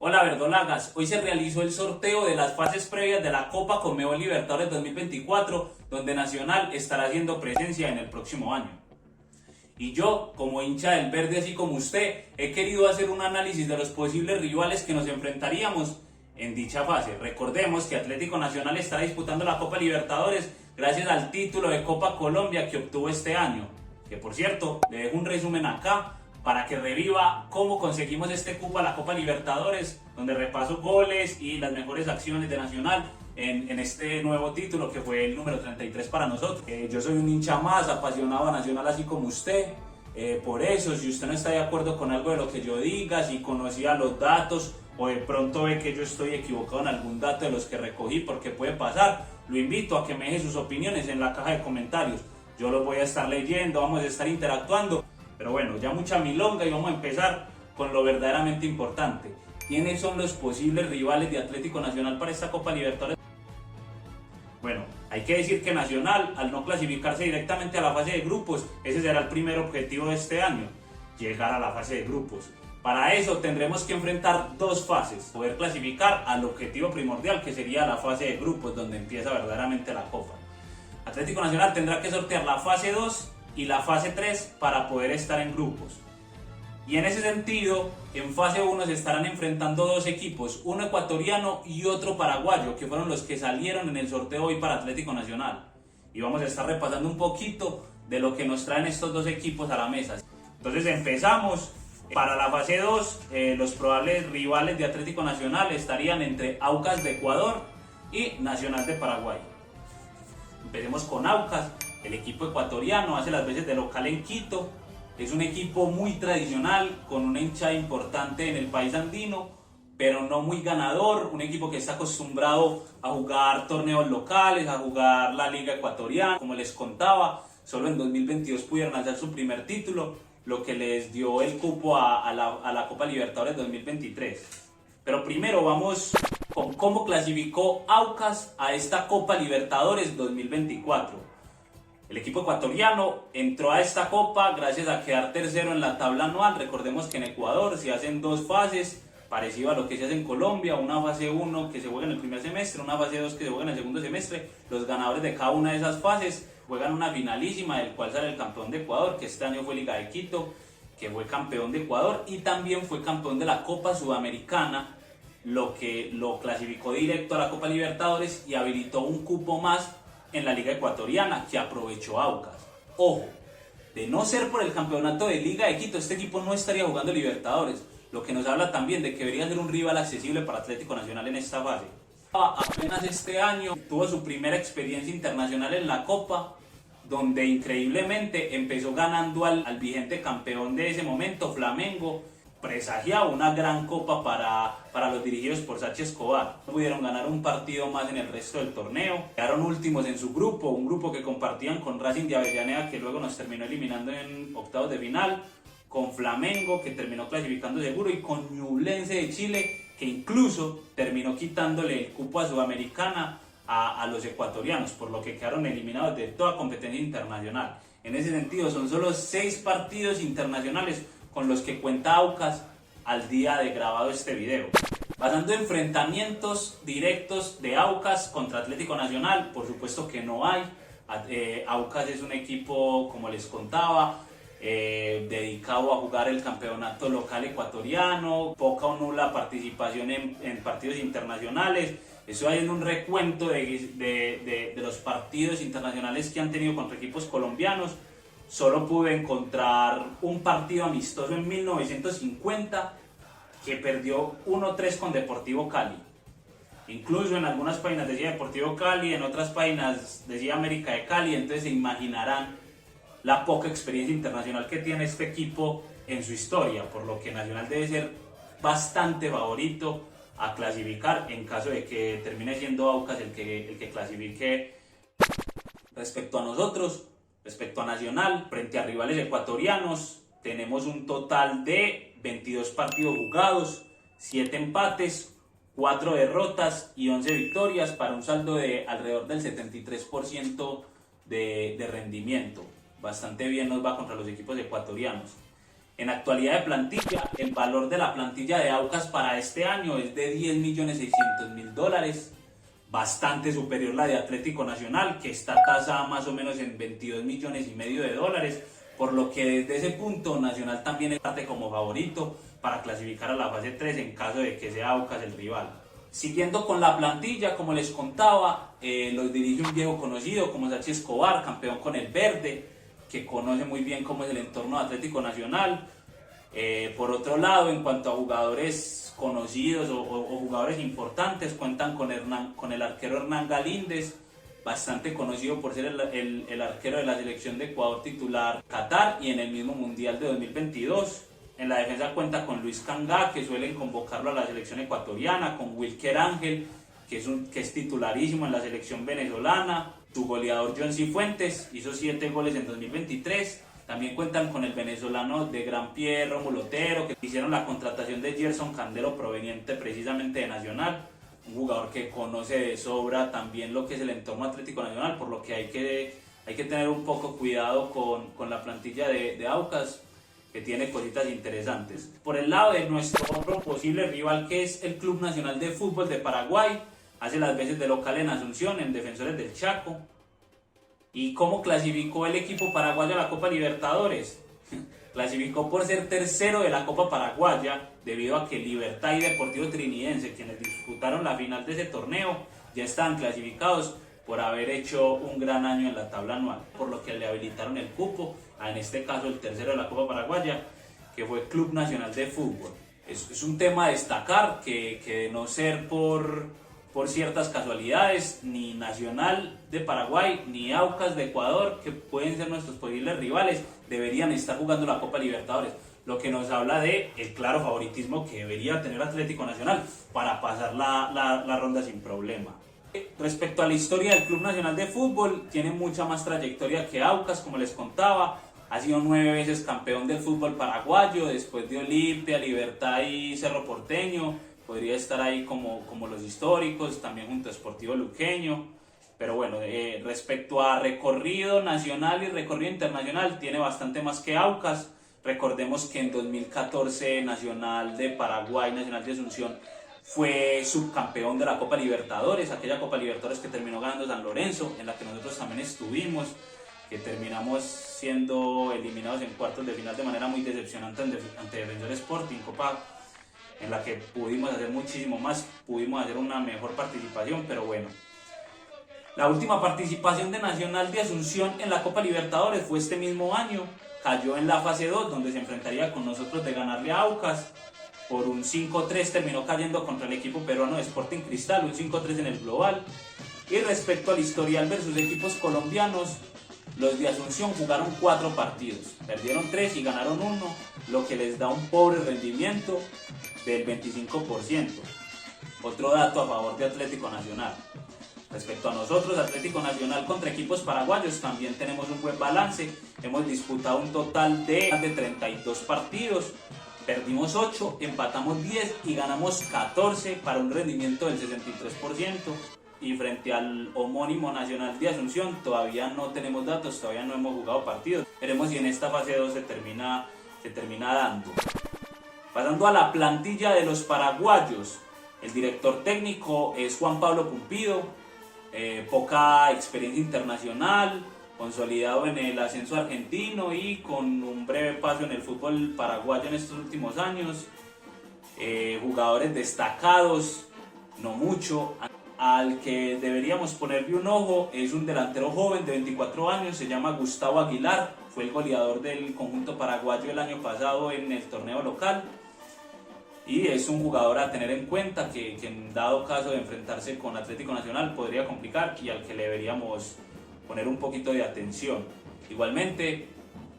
Hola verdolagas, hoy se realizó el sorteo de las fases previas de la Copa Conmebol Libertadores 2024, donde Nacional estará haciendo presencia en el próximo año. Y yo, como hincha del verde así como usted, he querido hacer un análisis de los posibles rivales que nos enfrentaríamos en dicha fase. Recordemos que Atlético Nacional estará disputando la Copa Libertadores gracias al título de Copa Colombia que obtuvo este año, que por cierto, le dejo un resumen acá para que reviva cómo conseguimos este cupo a la Copa Libertadores, donde repaso goles y las mejores acciones de Nacional en este nuevo título que fue el número 33 para nosotros. Yo soy un hincha más apasionado a Nacional así como usted, por eso si usted no está de acuerdo con algo de lo que yo diga, si conocía los datos o de pronto ve que yo estoy equivocado en algún dato de los que recogí, porque puede pasar, lo invito a que me deje sus opiniones en la caja de comentarios. Yo los voy a estar leyendo, vamos a estar interactuando. Pero bueno, ya mucha milonga y vamos a empezar con lo verdaderamente importante. ¿Quiénes son los posibles rivales de Atlético Nacional para esta Copa Libertadores? Bueno, hay que decir que Nacional, al no clasificarse directamente a la fase de grupos, ese será el primer objetivo de este año, llegar a la fase de grupos. Para eso tendremos que enfrentar dos fases, poder clasificar al objetivo primordial, que sería la fase de grupos, donde empieza verdaderamente la Copa. Atlético Nacional tendrá que sortear la fase 2 y la fase 3 para poder estar en grupos. Y en ese sentido, en fase 1 se estarán enfrentando dos equipos, uno ecuatoriano y otro paraguayo, que fueron los que salieron en el sorteo hoy para Atlético Nacional. Y vamos a estar repasando un poquito de lo que nos traen estos dos equipos a la mesa. Entonces empezamos. Para la fase 2, los probables rivales de Atlético Nacional estarían entre Aucas de Ecuador y Nacional de Paraguay. Empecemos con Aucas. El equipo ecuatoriano hace las veces de local en Quito. Es un equipo muy tradicional, con una hinchada importante en el país andino, pero no muy ganador. Un equipo que está acostumbrado a jugar torneos locales, a jugar la Liga Ecuatoriana. Como les contaba, solo en 2022 pudieron hacer su primer título, lo que les dio el cupo a la Copa Libertadores 2023. Pero primero vamos con cómo clasificó Aucas a esta Copa Libertadores 2024. El equipo ecuatoriano entró a esta copa gracias a quedar tercero en la tabla anual. Recordemos que en Ecuador se hacen dos fases, parecido a lo que se hace en Colombia, una fase 1 que se juega en el primer semestre, una fase 2 que se juega en el segundo semestre. Los ganadores de cada una de esas fases juegan una finalísima, del cual sale el campeón de Ecuador, que este año fue Liga de Quito, que fue campeón de Ecuador y también fue campeón de la Copa Sudamericana, lo que lo clasificó directo a la Copa Libertadores y habilitó un cupo más en la Liga Ecuatoriana, que aprovechó Aucas. Ojo, de no ser por el campeonato de Liga de Quito, este equipo no estaría jugando Libertadores, lo que nos habla también de que debería ser un rival accesible para Atlético Nacional en esta fase. Apenas este año tuvo su primera experiencia internacional en la Copa, donde increíblemente empezó ganando al vigente campeón de ese momento, Flamengo. Presagiaba una gran copa para los dirigidos por Sachi Escobar. Pudieron ganar un partido más en el resto del torneo. Quedaron últimos en su grupo, un grupo que compartían con Racing de Avellaneda, que luego nos terminó eliminando en octavos de final, con Flamengo, que terminó clasificando seguro, y con Ñublense de Chile, que incluso terminó quitándole el cupo a Sudamericana a los ecuatorianos, por lo que quedaron eliminados de toda competencia internacional. En ese sentido, son solo 6 partidos internacionales con los que cuenta Aucas al día de grabado este video. Pasando a enfrentamientos directos de Aucas contra Atlético Nacional, por supuesto que no hay. Aucas es un equipo, como les contaba, dedicado a jugar el campeonato local ecuatoriano, poca o nula participación en partidos internacionales. Estoy haciendo un recuento de los partidos internacionales que han tenido contra equipos colombianos. Solo pude encontrar un partido amistoso en 1950 que perdió 1-3 con Deportivo Cali. Incluso en algunas páginas decía Deportivo Cali, en otras páginas decía América de Cali. Entonces se imaginarán la poca experiencia internacional que tiene este equipo en su historia, por lo que Nacional debe ser bastante favorito a clasificar en caso de que termine siendo Aucas el que clasifique. Respecto a nosotros, respecto a Nacional, frente a rivales ecuatorianos, tenemos un total de 22 partidos jugados, 7 empates, 4 derrotas y 11 victorias, para un saldo de alrededor del 73% de rendimiento. Bastante bien nos va contra los equipos ecuatorianos. En actualidad de plantilla, el valor de la plantilla de Aucas para este año es de 10.600.000 dólares, bastante superior a la de Atlético Nacional, que está tasada más o menos en 22.500.000 dólares, por lo que desde ese punto Nacional también parte como favorito para clasificar a la fase 3 en caso de que sea Aucas el rival. Siguiendo con la plantilla, como les contaba, los dirige un viejo conocido como Sachi Escobar, campeón con el verde, que conoce muy bien cómo es el entorno de Atlético Nacional. Por otro lado, en cuanto a jugadores conocidos o jugadores importantes, cuentan con el arquero Hernán Galíndez, bastante conocido por ser el arquero de la selección de Ecuador titular Qatar y en el mismo Mundial de 2022. En la defensa cuenta con Luis Cangá, que suelen convocarlo a la selección ecuatoriana, con Wilker Ángel, que es titularísimo en la selección venezolana. Su goleador John Cifuentes hizo 7 goles en 2023. También cuentan con el venezolano de Gran Pie, Rómulo Otero, que hicieron la contratación de Gerson Candelo proveniente precisamente de Nacional, un jugador que conoce de sobra también lo que es el entorno Atlético Nacional, por lo que hay que tener un poco cuidado con la plantilla de Aucas, que tiene cositas interesantes. Por el lado de nuestro otro posible rival, que es el Club Nacional de Fútbol de Paraguay, hace las veces de local en Asunción, en Defensores del Chaco. ¿Y cómo clasificó el equipo paraguayo a la Copa Libertadores? Clasificó por ser tercero de la Copa Paraguaya, debido a que Libertad y Deportivo Trinidense, quienes disputaron la final de ese torneo, ya estaban clasificados por haber hecho un gran año en la tabla anual, por lo que le habilitaron el cupo, en este caso el tercero de la Copa Paraguaya, que fue Club Nacional de Fútbol. Es un tema a destacar que de no ser por ciertas casualidades, ni Nacional de Paraguay ni Aucas de Ecuador, que pueden ser nuestros posibles rivales, deberían estar jugando la Copa Libertadores, lo que nos habla de el claro favoritismo que debería tener Atlético Nacional para pasar la ronda sin problema. Respecto a la historia del Club Nacional de Fútbol, tiene mucha más trayectoria que Aucas, como les contaba. Ha sido 9 veces campeón del fútbol paraguayo, después de Olimpia, Libertad y Cerro Porteño. Podría estar ahí como los históricos, también junto a Sportivo Luqueño. Pero bueno, respecto a recorrido nacional y recorrido internacional, tiene bastante más que Aucas. Recordemos que en 2014 Nacional de Paraguay, Nacional de Asunción, fue subcampeón de la Copa Libertadores, aquella Copa Libertadores que terminó ganando San Lorenzo, en la que nosotros también estuvimos, que terminamos siendo eliminados en cuartos de final de manera muy decepcionante ante Defensor Sporting, Copa en la que pudimos hacer muchísimo más, pudimos hacer una mejor participación, pero bueno. La última participación de Nacional de Asunción en la Copa Libertadores fue este mismo año, cayó en la fase 2, donde se enfrentaría con nosotros de ganarle a Aucas. Por un 5-3 terminó cayendo contra el equipo peruano de Sporting Cristal, un 5-3 en el global. Y respecto al historial versus equipos colombianos, los de Asunción jugaron 4 partidos, perdieron 3 y ganaron 1, lo que les da un pobre rendimiento del 25%. Otro dato a favor de Atlético Nacional. Respecto a nosotros, Atlético Nacional contra equipos paraguayos, también tenemos un buen balance. Hemos disputado un total de 32 partidos. Perdimos 8, empatamos 10 y ganamos 14 para un rendimiento del 63%. Y frente al homónimo Nacional de Asunción todavía no tenemos datos, todavía no hemos jugado partidos. Veremos si en esta fase 2 se termina dando. Pasando a la plantilla de los paraguayos, el director técnico es Juan Pablo Pumpido, poca experiencia internacional, consolidado en el ascenso argentino y con un breve paso en el fútbol paraguayo en estos últimos años. Jugadores destacados, no mucho. Al que deberíamos ponerle un ojo es un delantero joven de 24 años, se llama Gustavo Aguilar, fue el goleador del conjunto paraguayo el año pasado en el torneo local. Y es un jugador a tener en cuenta que en dado caso de enfrentarse con Atlético Nacional podría complicar y al que le deberíamos poner un poquito de atención. Igualmente,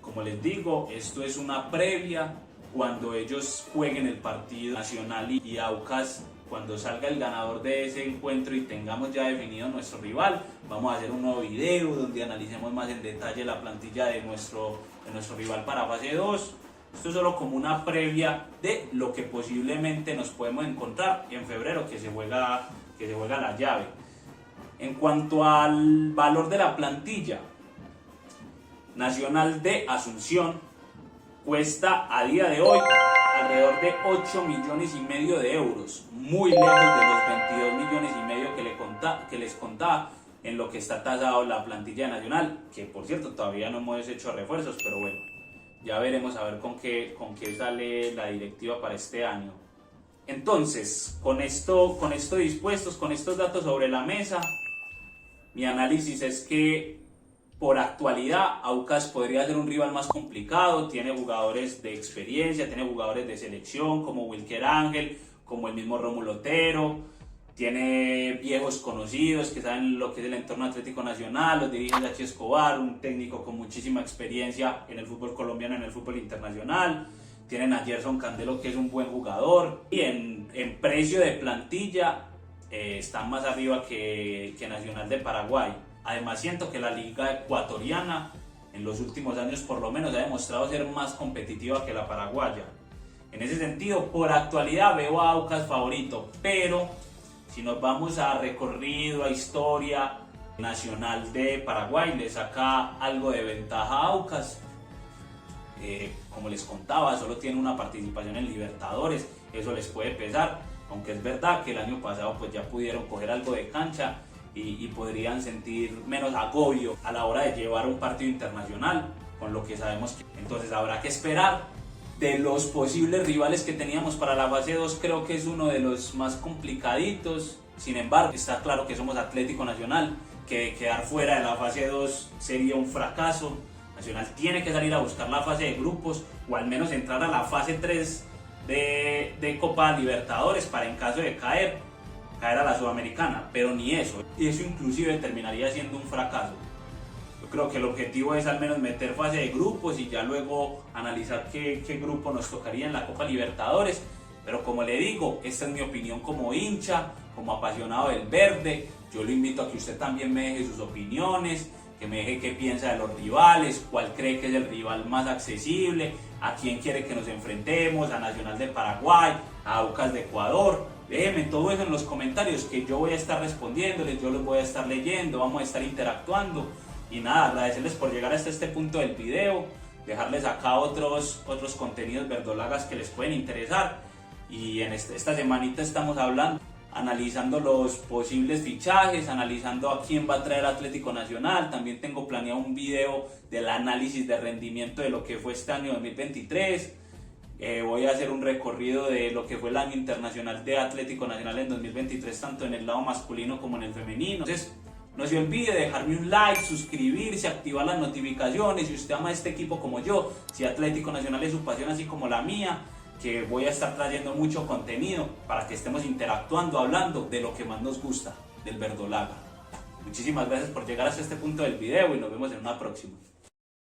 como les digo, esto es una previa. Cuando ellos jueguen el partido Nacional y Aucas, cuando salga el ganador de ese encuentro y tengamos ya definido nuestro rival, vamos a hacer un nuevo video donde analicemos más en detalle la plantilla de nuestro rival para fase 2. Esto es solo como una previa de lo que posiblemente nos podemos encontrar en febrero, que se juega la llave. En cuanto al valor de la plantilla, Nacional de Asunción cuesta a día de hoy alrededor de 8,5 millones de euros, muy lejos de los 22,5 millones que les contaba en lo que está tasado la plantilla Nacional, que por cierto todavía no hemos hecho refuerzos, pero bueno, ya veremos a ver con qué sale la directiva para este año. Entonces, con esto dispuestos, con estos datos sobre la mesa, mi análisis es que por actualidad Aucas podría ser un rival más complicado, tiene jugadores de experiencia, tiene jugadores de selección como Wilker Ángel, como el mismo Rómulo Otero, tiene viejos conocidos que saben lo que es el entorno Atlético Nacional, los dirige Yachi Escobar, un técnico con muchísima experiencia en el fútbol colombiano, en el fútbol internacional. Tienen a Gerson Candelo, que es un buen jugador, y en precio de plantilla están más arriba que Nacional de Paraguay. Además siento que la liga ecuatoriana en los últimos años por lo menos ha demostrado ser más competitiva que la paraguaya. En ese sentido, por actualidad veo a Aucas favorito, pero si nos vamos a recorrido, a historia, Nacional de Paraguay le saca algo de ventaja a Aucas. Como les contaba, solo tiene una participación en Libertadores, eso les puede pesar, aunque es verdad que el año pasado pues ya pudieron coger algo de cancha y podrían sentir menos agobio a la hora de llevar un partido internacional, con lo que sabemos que entonces habrá que esperar. De los posibles rivales que teníamos para la fase 2, creo que es uno de los más complicaditos. Sin embargo, está claro que somos Atlético Nacional, que quedar fuera de la fase 2 sería un fracaso. Nacional tiene que salir a buscar la fase de grupos o al menos entrar a la fase 3 de Copa Libertadores para, en caso de caer a la Sudamericana, pero ni eso inclusive terminaría siendo un fracaso. Yo creo que el objetivo es al menos meter fase de grupos y ya luego analizar qué grupo nos tocaría en la Copa Libertadores. Pero como le digo, esta es mi opinión como hincha, como apasionado del verde. Yo lo invito a que usted también me deje sus opiniones, que me deje qué piensa de los rivales, cuál cree que es el rival más accesible, a quién quiere que nos enfrentemos, a Nacional de Paraguay, a Aucas de Ecuador. Déjenme todo eso en los comentarios, que yo voy a estar respondiéndoles, yo los voy a estar leyendo, vamos a estar interactuando. Y nada, agradecerles por llegar hasta este punto del video, dejarles acá otros contenidos verdolagas que les pueden interesar. Y en esta semanita estamos analizando los posibles fichajes, analizando a quién va a traer Atlético Nacional. También tengo planeado un video del análisis de rendimiento de lo que fue este año 2023. Voy a hacer un recorrido de lo que fue el año internacional de Atlético Nacional en 2023, tanto en el lado masculino como en el femenino. Entonces, no se olvide dejarme un like, suscribirse, activar las notificaciones. Si usted ama este equipo como yo, si Atlético Nacional es su pasión así como la mía, que voy a estar trayendo mucho contenido para que estemos interactuando, hablando de lo que más nos gusta, del verdolaga. Muchísimas gracias por llegar hasta este punto del video y nos vemos en una próxima.